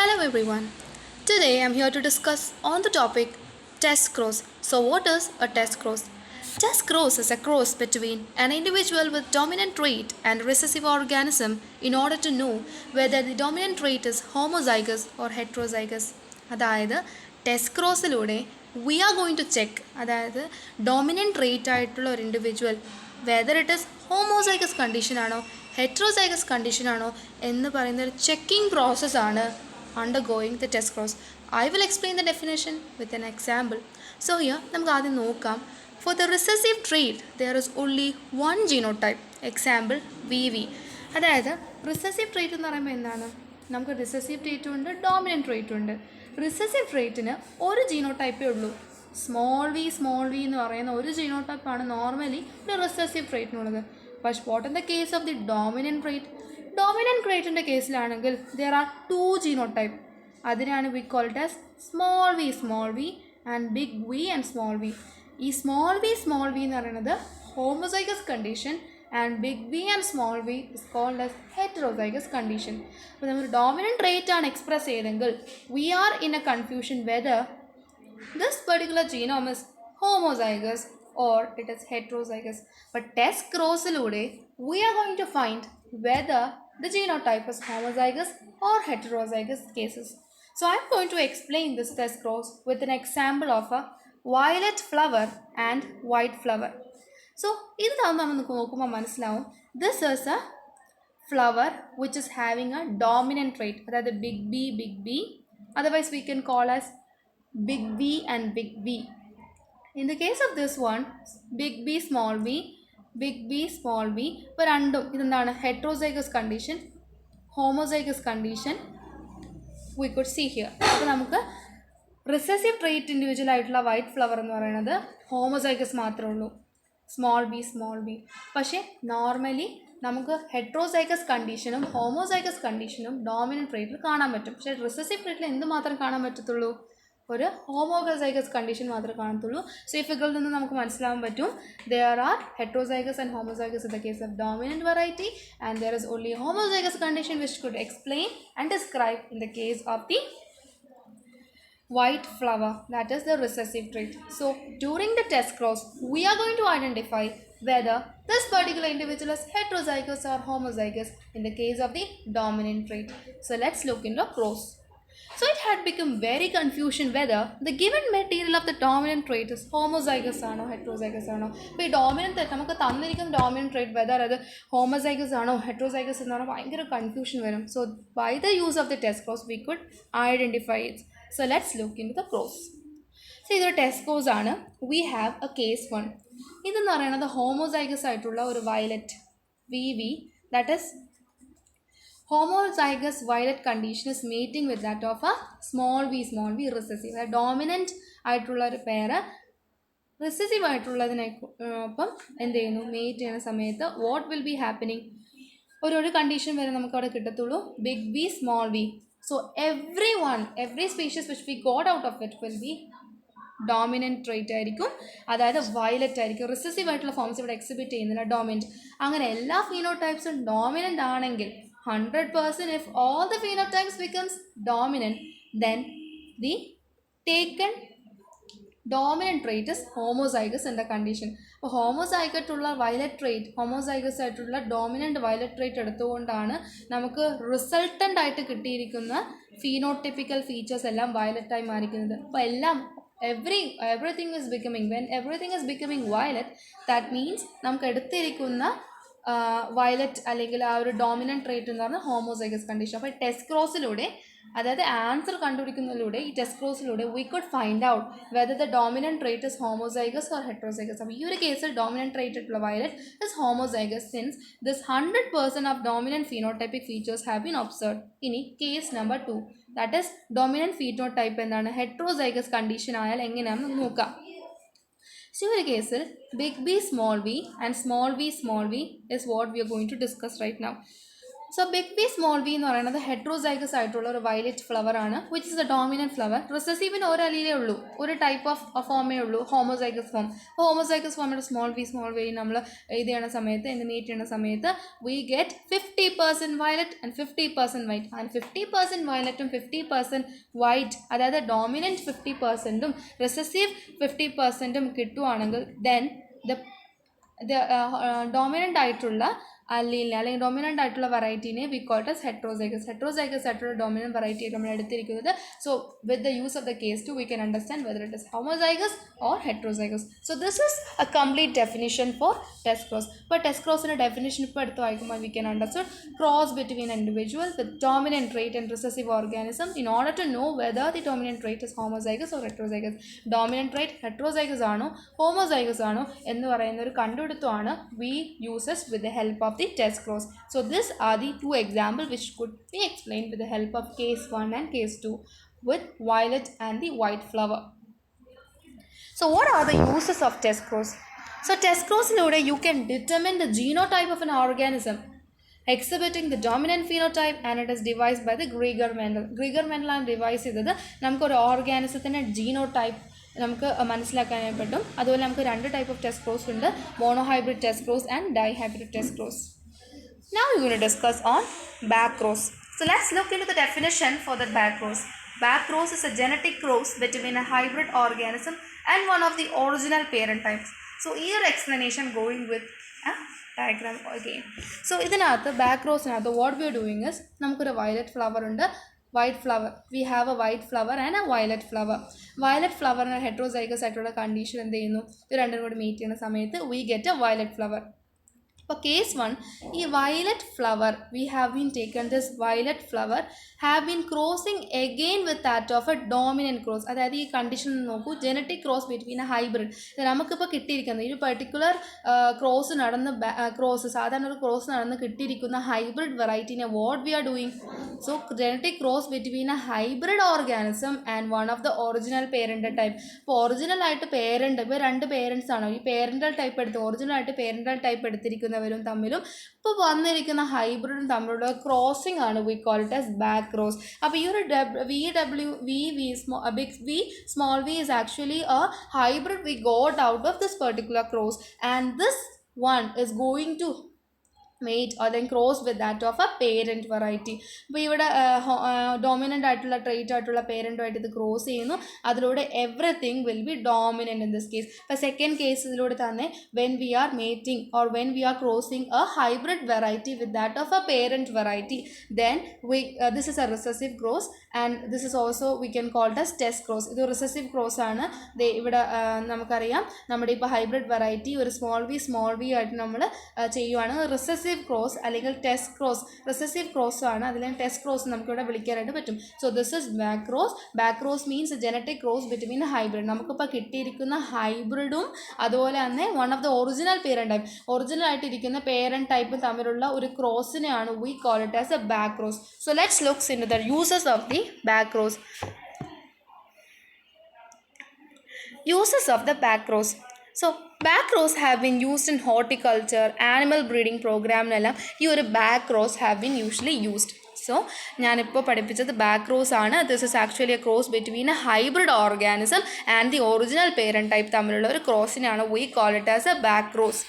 Hello everyone. Today I'm here to discuss on the topic test cross. So what is a test cross? Test cross is a cross between an individual with dominant trait and recessive organism in order to know whether the dominant trait is homozygous or heterozygous. അതായത് test ക്രോസിലൂടെ we are going to check അതായത് dominant trait ആയിട്ടുള്ള ഒരു individual whether it is homozygous കണ്ടീഷനാണോ heterozygous കണ്ടീഷനാണോ എന്ന് പറയുന്ന ഒരു ചെക്കിംഗ് പ്രോസസ്സാണ് undergoing the test cross. I will explain the definition with an example. So here നമുക്ക് ആദ്യം നോക്കാം. For the recessive trait there is only one genotype. Example VV. അതായത് റിസസീവ് ട്രേറ്റ് എന്ന് പറയുമ്പോൾ എന്താണ്? നമുക്ക് റിസസീവ് ട്രേറ്റും ഉണ്ട് ഡോമിനൻറ്റ് ട്രേറ്റും ഉണ്ട്. റിസസീവ് ട്രേറ്റിന് ഒരു ജീനോടൈപ്പേ ഉള്ളൂ. സ്മോൾ വി എന്ന് പറയുന്ന ഒരു ജീനോടൈപ്പാണ് നോർമലി ഒരു റിസസീവ് ട്രേറ്റിനുള്ളത്. പക്ഷേ what in the case of the dominant trait? Dominant ട്രേറ്റിൻ്റെ കേസിലാണെങ്കിൽ ദർ ആർ ടു ജീനോടൈപ്പ്. അതിനാണ് we called as small V and big V and small V. ഈ സ്മോൾ വി എന്ന് പറയുന്നത് homozygous condition and big V and small V is called as heterozygous condition. അപ്പോൾ നമ്മൾ dominant trait ആണ് express ചെയ്തെങ്കിൽ we are in a confusion whether this particular genome is homozygous or it is heterozygous. But test cross-ലൂടെ we are going to find whether the genotype is homozygous or heterozygous cases. So I am going to explain this test cross with an example of a violet flower and white flower. So ഇത് നമുക്ക് നോക്കുമ്പോൾ മനസ്സിലാവും this is a flower which is having a dominant trait, അതായത് big B, otherwise we can call as big V and big V. In the case of this one, big B, small v, ഇപ്പോൾ രണ്ടും ഇതെന്താണ് heterozygous condition, homozygous condition we could see here. അപ്പോൾ നമുക്ക് recessive trait individual ആയിട്ടുള്ള white flower എന്ന് പറയുന്നത് homozygous മാത്രമേ ഉള്ളൂ, സ്മോൾ ബി. പക്ഷേ നോർമലി നമുക്ക് ഹെട്രോസൈഗസ് കണ്ടീഷനും ഹോമോസൈഗസ് കണ്ടീഷനും ഡോമിനൻറ്റ് ട്രേറ്റിൽ കാണാൻ പറ്റും. പക്ഷേ റിസസീവ് ട്രേറ്റിൽ എന്ത് മാത്രം കാണാൻ പറ്റത്തുള്ളൂ? ഒരു ഹോമോസൈഗസ് കണ്ടീഷൻ മാത്രമേ കാണത്തുള്ളൂ. സോ ഈ ഫിഗറിൽ നിന്ന് നമുക്ക് മനസ്സിലാവാൻ പറ്റും there are heterozygous and homozygous in the case of dominant variety and there is only homozygous condition which could explain and describe in the case of the white flower, that is the recessive trait. So during the test cross we are going to identify whether this particular individual is heterozygous or homozygous in the case of the dominant trait. So let's look into cross. So it had become very confusion whether the given material of the dominant trait is homozygous ആണോ heterozygous ആണോ. ഇപ്പോൾ ഈ dominant trait നമുക്ക് തന്നിരിക്കുന്ന dominant trait whether അത് homozygous ആണോ heterozygous എന്ന് പറഞ്ഞാൽ ഭയങ്കര കൺഫ്യൂഷൻ വരും. So by the use of the test cross we could identify it. So let's look into the cross. So ഇതൊരു ടെസ്റ്റ് ക്രോസ് ആണ്. We have a case 1. ഇതെന്ന് പറയുന്നത് ഹോമോസൈഗസ് ആയിട്ടുള്ള ഒരു violet VV, that is homozygous violet condition is mating with that of a small v recessive. Dominant ആയിട്ടുള്ള ഒരു പേര് recessive ആയിട്ടുള്ളതിനൊപ്പം എന്ത് ചെയ്യുന്നു, മേറ്റ് ചെയ്യുന്ന സമയത്ത് വാട്ട് വിൽ ബി ഹാപ്പനിങ്? ഒരു കണ്ടീഷൻ വരെ നമുക്ക് അവിടെ കിട്ടത്തുള്ളൂ, big B small v. So every species which we got out of it will be dominant trait ആയിരിക്കും, അതായത് വയലറ്റ് ആയിരിക്കും. റിസസീവ് ആയിട്ടുള്ള ഫോംസ് ഇവിടെ എക്സിബിറ്റ് ചെയ്യുന്നില്ല, ഡോമിനൻറ്റ്. അങ്ങനെ എല്ലാ ഫീനോടൈപ്സും ഡോമിനൻ്റ് ആണെങ്കിൽ 100% if all the phenotypes becomes dominant, then the taken dominant trait is homozygous in the condition. അപ്പോൾ ഹോമോസൈഗസ് ആയിട്ടുള്ള ഡോമിനൻ്റ് വയലറ്റ് ട്രേറ്റ് എടുത്തുകൊണ്ടാണ് നമുക്ക് റിസൾട്ടൻ്റ് ആയിട്ട് കിട്ടിയിരിക്കുന്ന ഫീനോട്ടിപ്പിക്കൽ ഫീച്ചേഴ്സ് എല്ലാം വയലറ്റായി മാറിക്കുന്നത്. അപ്പോൾ എല്ലാം everything is becoming, when everything is becoming violet, that means നമുക്ക് എടുത്തിരിക്കുന്ന വയലറ്റ് അല്ലെങ്കിൽ ആ ഒരു ഡോമിനൻറ്റ് ട്രേറ്റ് എന്ന് പറഞ്ഞാൽ ഹോമോസൈഗസ് കണ്ടീഷൻ. അപ്പോൾ ടെസ്റ്റ് ക്രോസിലൂടെ, അതായത് ആൻസർ കണ്ടുപിടിക്കുന്നതിലൂടെ, ഈ ടെസ്റ്റ് ക്രോസിലൂടെ we could find out whether the dominant trait is homozygous or heterozygous. അപ്പോൾ ഈ ഒരു കേസിൽ ഡോമിനൻറ്റ് ട്രേറ്റ് ആയിട്ടുള്ള violet is homozygous since this 100% of dominant phenotypic features have been observed. ഇനി case number 2, that is dominant phenotype എന്താണ്, heterozygous condition ആയാൽ എങ്ങനെയാണെന്ന് നോക്കാം. So in the case big B small v and small v is what we are going to discuss right now. So big B small B എന്ന് പറയുന്നത് heterozygous ആയിട്ടുള്ള ഒരു violet flower ആണ്, which is a dominant flower. റിസസീവിന് ഒരു അലീലേ ഉള്ളൂ, ഒരു ടൈപ്പ് ഓഫ് ഫോമേ ഉള്ളൂ, ഹോമോസൈഗസ് ഫോം. അപ്പോൾ ഹോമോസൈഗസ് ഫോമിൻ്റെ സ്മോൾ ബി നമ്മൾ ഇത് ചെയ്യുന്ന സമയത്ത്, മീറ്റ് ചെയ്യുന്ന സമയത്ത് we get 50% violet and 50% white. And 50% വയലറ്റും 50% വൈറ്റ്, അതായത് ഡോമിനൻറ്റ് 50%ഉം റിസസീവ് 50%ഉം കിട്ടുവാണെങ്കിൽ ദെൻ ഡോമിനൻ്റ് ആയിട്ടുള്ള അല്ലീലിനെ അല്ലെങ്കിൽ ഡോമിനൻ്റ് ആയിട്ടുള്ള വെറൈറ്റീനെ we called as heterozygous. Heterozygous ആയിട്ടുള്ള ഡോമിനൻ്റ് വെറൈറ്റി ആയിട്ട് നമ്മൾ എടുത്തിരിക്കുന്നത്. So with the use of the case two we can understand whether it is homozygous or heterozygous. So this is a complete definition for test cross. ഇപ്പോൾ test ക്രോസിൻ്റെ definition ഇപ്പോൾ എടുത്ത് വായിക്കുമ്പോൾ we can understand cross between an individual with dominant trait and recessive organism in order to know whether the dominant trait is homozygous or heterozygous. Dominant trait heterozygous ആണോ homozygous ആണോ എന്ന് പറയുന്ന ഒരു കണ്ടുപിടുത്തമാണ് we uses with the help of the test cross. So these are the two examples which could be explained with the help of case 1 and case 2 with violet and the white flower. So what are the uses of test cross? So test cross you can determine the genotype of an organism exhibiting the dominant phenotype, and it is devised by the Geiger-Mendel. Geiger-Mendel ആണ് device ചെയ്തത്. നമുക്കൊരു ഓർഗാനിസത്തിൻ്റെ genotype നമുക്ക് മനസ്സിലാക്കാനായി പറ്റും. അതുപോലെ നമുക്ക് രണ്ട് type of test cross ഉണ്ട്, monohybrid test cross and dihybrid test cross. Now we are going to discuss on back cross. So let's look into the definition for the back cross. Back cross is a genetic cross between a hybrid organism and one of the original parent types. So here explanation going with diagram again. So ഇതിനകത്ത് back റോസിനകത്ത് what we are doing is നമുക്കൊരു violet flower ഉണ്ട്, white flower. We have a white flower and a violet flower. Violet flower and heterozygous ആയിട്ടുള്ള condition എന്ത് ചെയ്യുന്നു, ഇത് രണ്ടും കൂടി മീറ്റ് ചെയ്യുന്ന സമയത്ത് we get a violet flower. For case 1, ഈ violet flower, we have been taken this violet flower have been crossing again with that of a dominant cross. അതായത് ഈ കണ്ടീഷൻ നോക്കൂ, genetic cross between a hybrid. നമുക്കിപ്പോൾ കിട്ടിയിരിക്കുന്നത് ഈ particular cross നടന്ന് സാധാരണ ഒരു ക്രോസ് നടന്ന് കിട്ടിയിരിക്കുന്ന ഹൈബ്രിഡ് വെറൈറ്റീനെ what we are doing. So genetic cross between a hybrid organism and one of the original parental type. ഇപ്പോൾ ഒറിജിനൽ ആയിട്ട് പേരൻ്റ്, ഇപ്പോൾ രണ്ട് പേരൻസ് ആണോ ഈ പേരൻ്റൽ ടൈപ്പ് എടുത്ത് ഒറിജിനൽ ആയിട്ട് പേരൻ്റൽ ടൈപ്പ് എടുത്തിരിക്കുന്നവരും തമ്മിലും ഇപ്പോൾ വന്നിരിക്കുന്ന ഹൈബ്രിഡും തമ്മിലുള്ള ക്രോസിംഗ് ആണ് we call it as back cross. അപ്പോൾ ഈ ഒരു big V small v is actually a hybrid we got out of this particular cross, and this one is going to mate or then cross with that of a parent variety. അപ്പോൾ ഇവിടെ dominant ആയിട്ടുള്ള trait ആയിട്ടുള്ള പേരൻറ്റുമായിട്ട് ഇത് cross ചെയ്യുന്നു, അതിലൂടെ everything will be dominant in this case. ഇപ്പോൾ second കേസിലൂടെ തന്നെ when we are mating or when we are crossing a hybrid variety with that of a parent variety, then this is a recessive cross and this is also we can called as test cross. ഇത് recessive cross ആണ്. ഇവിടെ നമുക്കറിയാം നമ്മുടെ ഇപ്പോൾ hybrid variety ഒരു small v ആയിട്ട് നമ്മൾ ചെയ്യുവാണ്. റിസസീവ് ക്രോസ് അല്ലെങ്കിൽ ടെസ്റ്റ് ക്രോസ്, റിസസീവ് ക്രോസ് ആണ്, അതിൽ ടെസ്റ്റ് ക്രോസ് നമുക്കിവിടെ വിളിക്കാനായിട്ട് പറ്റും. So this is back cross. Back cross means genetic cross between hybrid. നമുക്കിപ്പോൾ കിട്ടിയിരിക്കുന്ന ഹൈബ്രിഡും അതുപോലെ തന്നെ one of the original parent type, original ആയിട്ടിരിക്കുന്ന പേരന്റ് ടൈപ്പും തമ്മിലുള്ള ഒരു ക്രോസിനെയാണ് we call it as a back cross. So let's looks in the uses of the back cross. Uses of the back cross. So back cross have been used in horticulture, animal breeding program എല്ലാം ഈ ഒരു back cross have been usually used. So ഞാനിപ്പോൾ പഠിപ്പിച്ചത് back cross ആണ്. This is actually a cross between a hybrid organism and the original parent type തമ്മിലുള്ള ഒരു ക്രോസിനാണ് we call it as a back cross.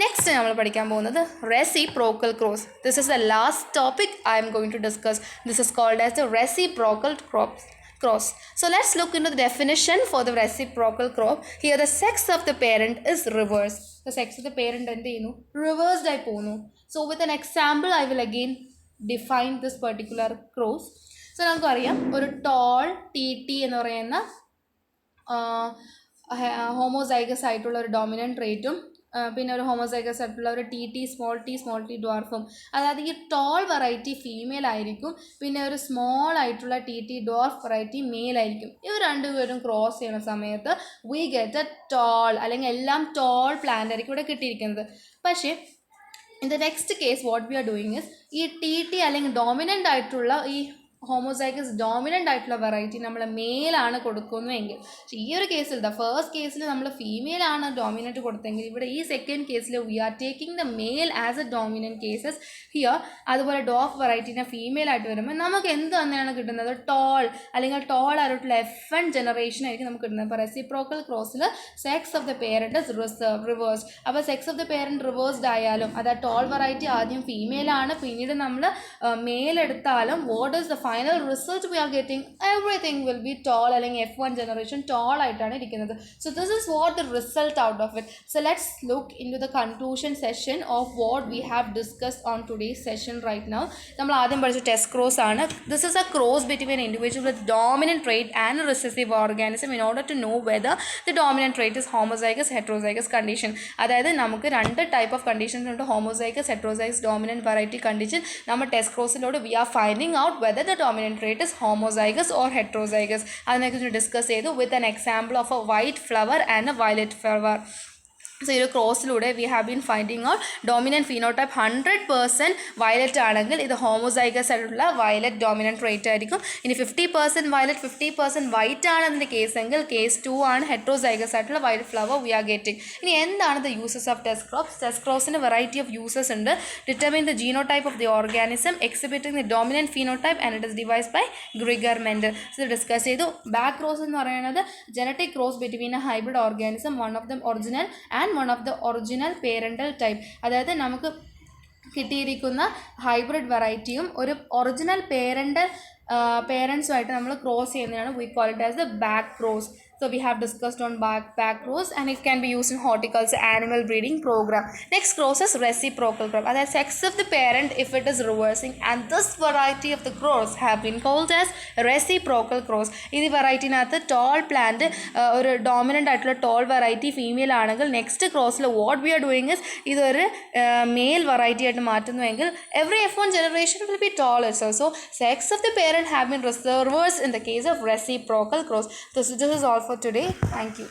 Next നമ്മൾ പഠിക്കാൻ പോകുന്നത് reciprocal cross. This is the last topic I am going to discuss. This is called as the reciprocal cross. So let's look into the definition for the reciprocal cross. Here the sex of the parent is reversed. The sex of the parent എന്ത് ചെയ്യുന്നു, reversed ആയി പോകുന്നു. So with an example I will again define this particular cross. So നമുക്കറിയാം ഒരു toll T എന്ന് പറയുന്ന homozygous ആയിട്ടുള്ള ഒരു ഡോമിനൻ്റ് ട്രേറ്റും പിന്നെ ഒരു ഹോമോസൈഗസ് ആയിട്ടുള്ള ഒരു സ്മോൾ ടി ഡ്വാർഫും, അതായത് ഈ ടോൾ വെറൈറ്റി ഫീമെയിൽ ആയിരിക്കും, പിന്നെ ഒരു സ്മോൾ ആയിട്ടുള്ള ടി ഡ്വാർഫ് വെറൈറ്റി മെയിൽ ആയിരിക്കും. ഇവർ രണ്ടുപേരും ക്രോസ് ചെയ്യുന്ന സമയത്ത് വി ഗെറ്റ് എ ടോൾ അല്ലെങ്കിൽ എല്ലാം ടോൾ പ്ലാന്റ് ആയിരിക്കും ഇവിടെ കിട്ടിയിരിക്കുന്നത്. പക്ഷേ in the next case what we are doing is ഈ ടി അല്ലെങ്കിൽ ഡോമിനൻ്റ് ആയിട്ടുള്ള ഈ ഹോമോസൈഗസ് ഡോമിനൻ്റ് ആയിട്ടുള്ള വെറൈറ്റി നമ്മൾ മെയിലാണ് കൊടുക്കുന്നുവെങ്കിൽ, പക്ഷേ ഈ ഒരു കേസിൽ ഫസ്റ്റ് കേസിൽ നമ്മൾ ഫീമെയിൽ ആണ് ഡോമിനൻറ്റ് കൊടുത്തെങ്കിൽ ഇവിടെ ഈ സെക്കൻഡ് കേസിൽ we are taking the male as a dominant cases here. അതുപോലെ ഡോഫ് വെറൈറ്റീനെ ഫീമെയിൽ ആയിട്ട് വരുമ്പോൾ നമുക്ക് എന്ത് തന്നെയാണ് കിട്ടുന്നത്? ടോൾ അല്ലെങ്കിൽ ടോൾ ആയിട്ടുള്ള F1 ജനറേഷൻ ആയിരിക്കും നമുക്ക് കിട്ടുന്നത്. അപ്പോൾ റെസിപ്രോക്കൽ ക്രോസിൽ sex of the parent is reversed. അപ്പോൾ sex of the parent reversed ആയാലും അത് ടോൾ വെറൈറ്റി ആദ്യം ഫീമെയിൽ ആണ്, പിന്നീട് നമ്മൾ മെയിൽ എടുത്താലും what is the final result we are getting? Everything will be tall അല്ലെങ്കിൽ F1 ജനറേഷൻ ടോൾ ആയിട്ടാണ് ഇരിക്കുന്നത്. So this is what the result out of it. So let's look into the conclusion session of what we have discussed on today's session right now. നമ്മൾ ആദ്യം പഠിച്ച test cross ആണ്. This is a cross between individual with dominant trait and recessive organism in order to know whether the dominant trait is homozygous heterozygous condition. അതായത് നമുക്ക് രണ്ട് type of conditions ഉണ്ട്, homozygous heterozygous dominant variety condition. നമ്മൾ test ക്രോസിലൂടെ we are finding out whether the dominant trait is homozygous or heterozygous. അതിനെക്കുറിച്ച് discuss ചെയ്തു with an example of a white flower and a violet flower. So ഈ ഒരു ക്രോസിലൂടെ we have been finding out dominant phenotype 100% violet ആണെങ്കിൽ ഇത് homozygous ആയിട്ടുള്ള violet dominant trait ആയിരിക്കും. ഇനി 50% വയലറ്റ് 50% വൈറ്റ് ആണ് അതിൻ്റെ കേസെങ്കിൽ കേസ് 2 ആണ് ഹെട്രോസൈഗസ് ആയിട്ടുള്ള violet flower we are getting. ഇനി എന്താണ് the uses of test cross? Test ക്രോസിന് വെറൈറ്റി ഓഫ് യൂസസ് ഉണ്ട്. Determine the genotype of the organism exhibiting the dominant phenotype and it is devised by Gregor Mendel. ഇത് discuss ചെയ്തു. Back cross എന്ന് പറയുന്നത് genetic cross between a hybrid organism, one of them original and one of the original parental type. അതായത് നമുക്ക് കിട്ടിയിരിക്കുന്ന hybrid വെറൈറ്റിയും ഒരു original പേരൻസുമായിട്ട് നമ്മൾ cross ചെയ്യുന്നതാണ് V call it as the back cross. So we have discussed on back cross and it can be used in horticulture animal breeding program. Next cross is reciprocal cross. That is sex of the parent if it is reversing, and this variety of the cross have been called as reciprocal cross. This variety nathu tall plant or dominant aayittulla tall variety female aanengil next cross la what we are doing is idu oru male variety aayittu maatunnuengil every F1 generation will be tall also. So sex of the parent have been reversed in the case of reciprocal cross. This is all for today. Thank you.